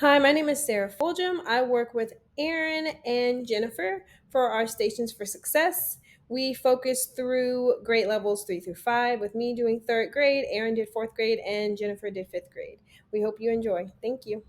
Hi, my name is Sarah Fulgham. I work with Aaron and Jennifer for our Stations for Success. We focus through grade levels 3 through 5, with me doing third grade, Aaron did fourth grade, and Jennifer did fifth grade. We hope you enjoy. Thank you.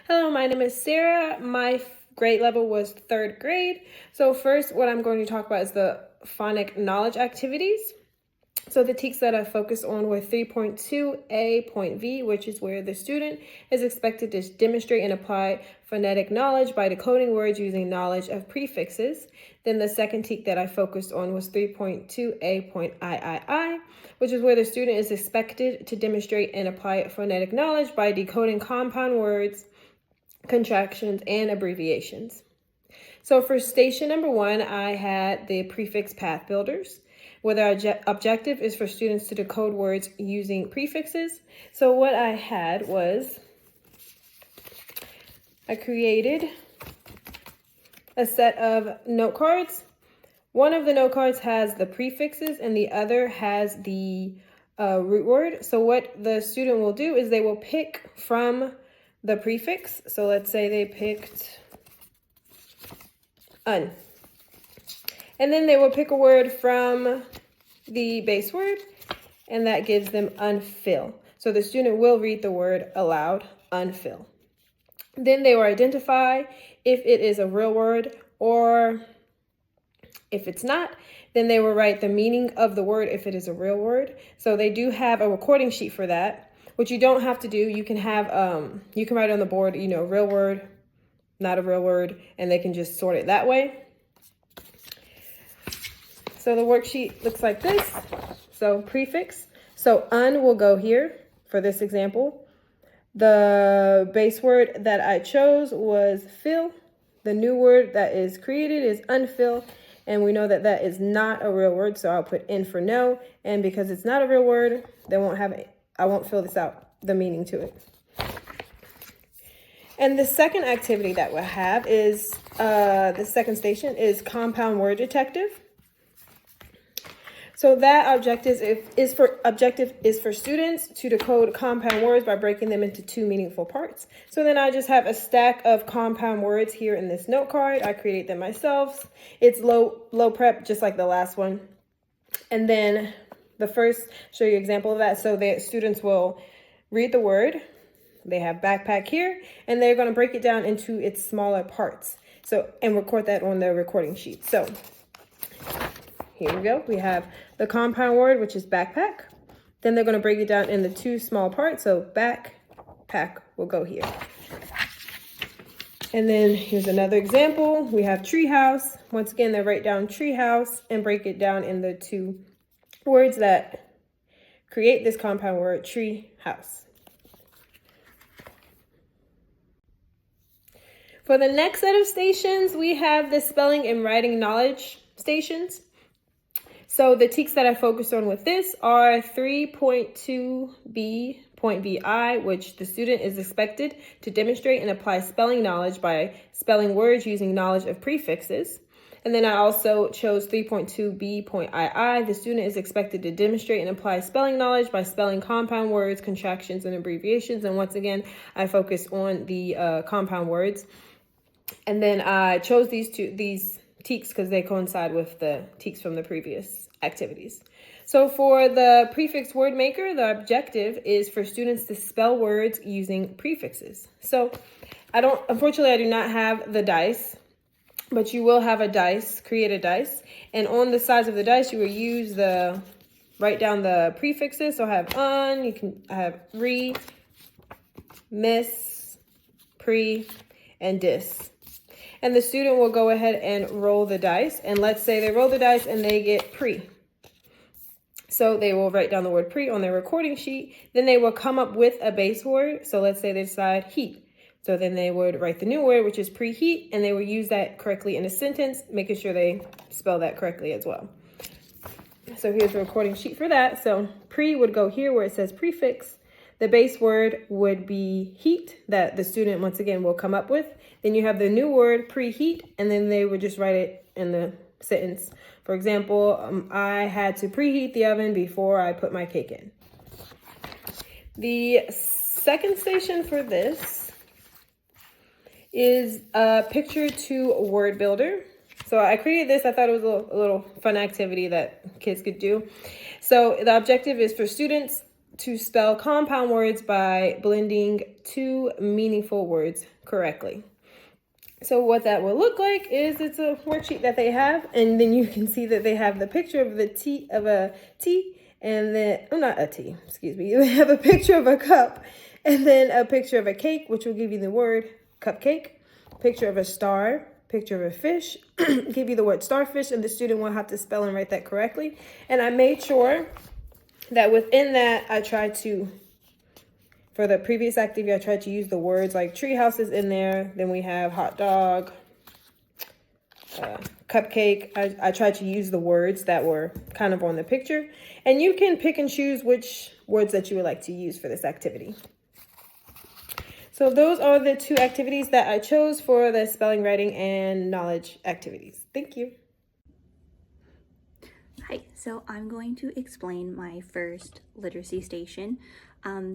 Hello, my name is Sarah. My grade level was third grade. So, first, what I'm going to talk about is the phonic knowledge activities. So the TEKS that I focused on were 3.2a.v, which is where the student is expected to demonstrate and apply phonetic knowledge by decoding words using knowledge of prefixes. Then the second TEK that I focused on was 3.2a.iii, which is where the student is expected to demonstrate and apply phonetic knowledge by decoding compound words, contractions, and abbreviations. So for station number 1, I had the prefix path builders, where the objective is for students to decode words using prefixes. So what I had was, I created a set of note cards. One of the note cards has the prefixes and the other has the root word. So what the student will do is they will pick from the prefix. So let's say they picked un. And then they will pick a word from the base word, and that gives them unfill. So the student will read the word aloud, unfill. Then they will identify if it is a real word, or if it's not, then they will write the meaning of the word if it is a real word. So they do have a recording sheet for that, which you don't have to do. You can have, you can write on the board, real word, not a real word, and they can just sort it that way. So the worksheet looks like this. So prefix. So un will go here for this example. The base word that I chose was fill. The new word that is created is unfill. And we know that that is not a real word, so I'll put in for no. And because it's not a real word, I won't fill this out, the meaning to it. And the second activity that we'll have is, the second station is compound word detective. So that objective is for students to decode compound words by breaking them into two meaningful parts. So then I just have a stack of compound words here in this note card. I create them myself. It's low prep, just like the last one. And then the first, show you an example of that. So the students will read the word. They have backpack here, and they're going to break it down into its smaller parts. So, and record that on the recording sheet. So here we go. We have the compound word, which is backpack. Then they're going to break it down into two small parts. So backpack will go here. And then here's another example. We have treehouse. Once again, they write down treehouse and break it down in the two words that create this compound word, treehouse. For the next set of stations, we have the spelling and writing knowledge stations. So the TEKS that I focused on with this are 3.2b.vi, which the student is expected to demonstrate and apply spelling knowledge by spelling words using knowledge of prefixes. And then I also chose 3.2b.ii. The student is expected to demonstrate and apply spelling knowledge by spelling compound words, contractions, and abbreviations. And once again, I focus on the compound words. And then I chose these TEKS because they coincide with the TEKS from the previous activities. So for the prefix word maker, the objective is for students to spell words using prefixes. So unfortunately, I do not have the dice, but you will have a dice, create a dice. And on the sides of the dice, you will use write down the prefixes. So I have I have re, miss, pre, and dis. And the student will go ahead and roll the dice. And let's say they roll the dice and they get pre. So they will write down the word pre on their recording sheet. Then they will come up with a base word. So let's say they decide heat. So then they would write the new word, which is preheat, and they will use that correctly in a sentence, making sure they spell that correctly as well. So here's the recording sheet for that. So pre would go here where it says prefix. The base word would be heat that the student, once again, will come up with. Then you have the new word, preheat, and then they would just write it in the sentence. For example, I had to preheat the oven before I put my cake in. The second station for this is a picture to word builder. So I created this. I thought it was a little fun activity that kids could do. So the objective is for students to spell compound words by blending two meaningful words correctly. So what that will look like is it's a worksheet that they have, and then you can see that they have the picture of a T, and then, oh, not a T, excuse me. They have a picture of a cup, and then a picture of a cake, which will give you the word cupcake, picture of a star, picture of a fish, give you the word starfish, and the student will have to spell and write that correctly. And I made sure that within that, I tried to, for the previous activity, I tried to use the words like tree houses in there. Then we have hot dog, cupcake. I tried to use the words that were kind of on the picture. And you can pick and choose which words that you would like to use for this activity. So those are the two activities that I chose for the spelling, writing, and knowledge activities. Thank you. Hi, so I'm going to explain my first literacy station.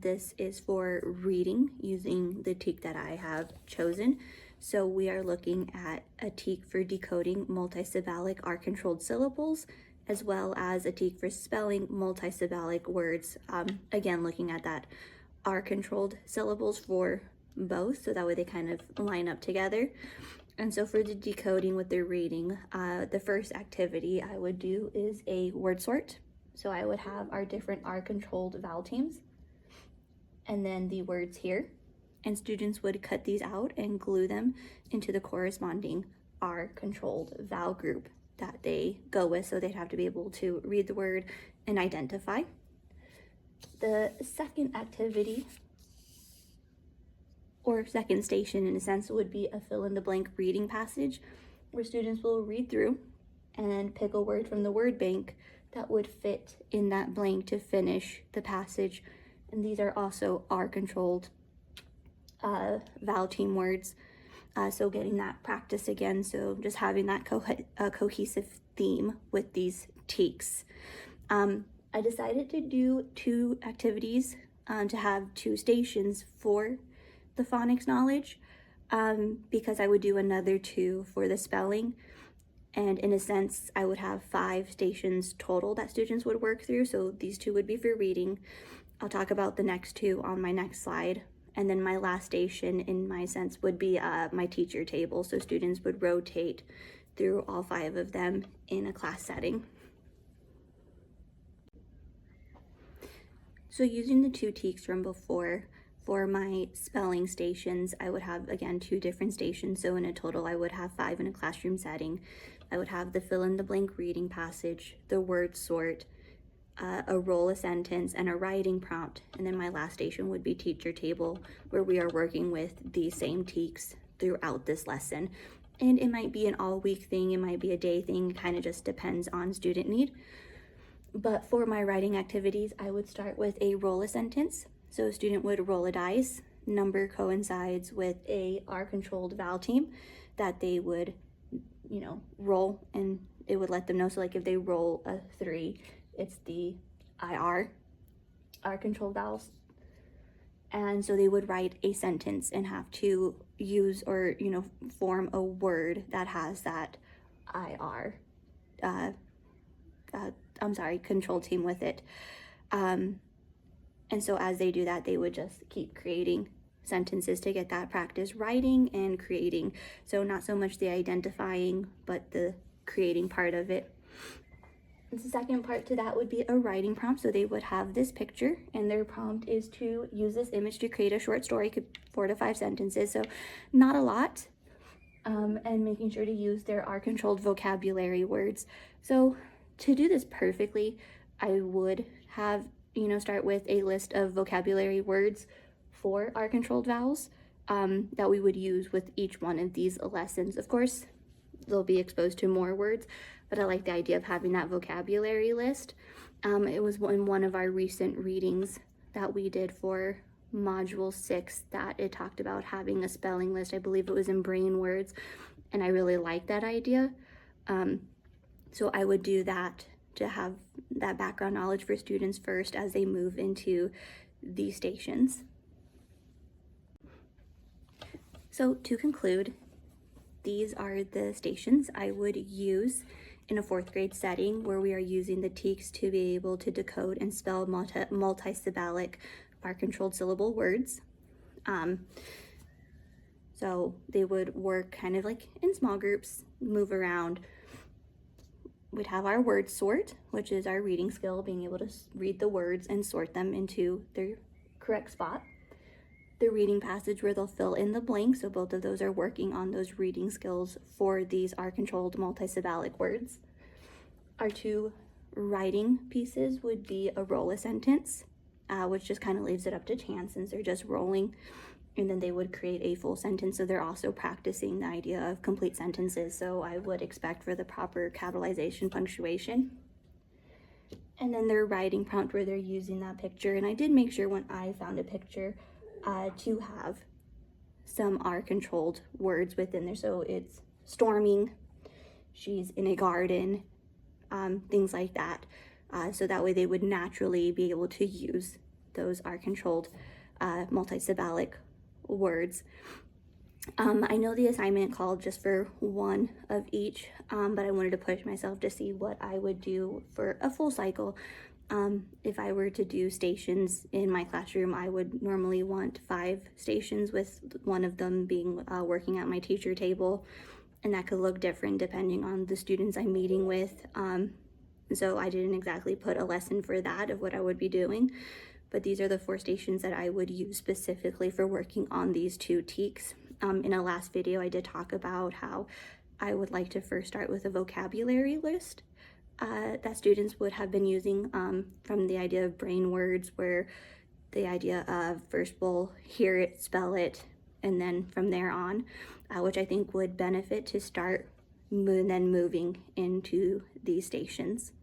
This is for reading using the TEK that I have chosen. So we are looking at a TEK for decoding multisyllabic R-controlled syllables, as well as a TEK for spelling multisyllabic words. Again, looking at that R-controlled syllables for both, so that way they kind of line up together. And so for the decoding with the reading, the first activity I would do is a word sort. So I would have our different R-controlled vowel teams, and then the words here. And students would cut these out and glue them into the corresponding R-controlled vowel group that they go with, so they'd have to be able to read the word and identify. The second activity, or second station in a sense, would be a fill-in-the-blank reading passage, where students will read through and pick a word from the word bank that would fit in that blank to finish the passage. And these are also R-controlled vowel team words. So getting that practice again, so just having that cohesive theme with these TEKs. I decided to do two activities to have two stations for the phonics knowledge, because I would do another two for the spelling. And in a sense, I would have 5 stations total that students would work through. So these two would be for reading. I'll talk about the next two on my next slide. And then my last station, in my sense, would be my teacher table. So students would rotate through all 5 of them in a class setting. So using the 2 TEKs from before, for my spelling stations, I would have, again, 2 different stations. So in a total, I would have 5 in a classroom setting. I would have the fill-in-the-blank reading passage, the word sort, a roll a sentence, and a writing prompt. And then my last station would be teacher table, where we are working with these same TEKs throughout this lesson. And it might be an all-week thing, it might be a day thing, kind of just depends on student need. But for my writing activities, I would start with a roll a sentence. So a student would roll a dice, number coincides with a R-controlled vowel team that they would, roll, and it would let them know. So like if they roll a 3, it's the R-controlled vowels. And so they would write a sentence and have to use or, form a word that has that control team with it. And so as they do that, they would just keep creating sentences to get that practice writing and creating. So not so much the identifying, but the creating part of it. The second part to that would be a writing prompt. So they would have this picture, and their prompt is to use this image to create a short story, 4 to 5 sentences. So not a lot. And making sure to use their R-controlled vocabulary words. So to do this perfectly, I would have start with a list of vocabulary words for R-controlled vowels that we would use with each one of these lessons. Of course, they'll be exposed to more words, but I like the idea of having that vocabulary list. It was in one of our recent readings that we did for Module 6 that it talked about having a spelling list. I believe it was in Brain Words, and I really like that idea. So I would do that to have that background knowledge for students first as they move into these stations. So to conclude, these are the stations I would use in a 4th grade setting where we are using the TEKS to be able to decode and spell multi-syllabic bar-controlled syllable words. So they would work kind of like in small groups, move around. We'd have our word sort, which is our reading skill, being able to read the words and sort them into their correct spot. The reading passage where they'll fill in the blanks, so both of those are working on those reading skills for these R-controlled multi-syllabic words. Our 2 writing pieces would be a roll a sentence, which just kind of leaves it up to chance since they're just rolling, and then they would create a full sentence, so they're also practicing the idea of complete sentences, so I would expect for the proper capitalization, punctuation. And then their writing prompt where they're using that picture, and I did make sure when I found a picture to have some R-controlled words within there. So it's storming, she's in a garden, things like that. So that way they would naturally be able to use those R-controlled multi-syllabic words. I know the assignment called just for 1 of each, but I wanted to push myself to see what I would do for a full cycle. If I were to do stations in my classroom, I would normally want 5 stations, with one of them being working at my teacher table, and that could look different depending on the students I'm meeting with. So I didn't exactly put a lesson for that of what I would be doing, but these are the 4 stations that I would use specifically for working on these 2 TEKS. In a last video, I did talk about how I would like to first start with a vocabulary list that students would have been using from the idea of brain words, where the idea of first we'll hear it, spell it, and then from there on, which I think would benefit to start then moving into these stations.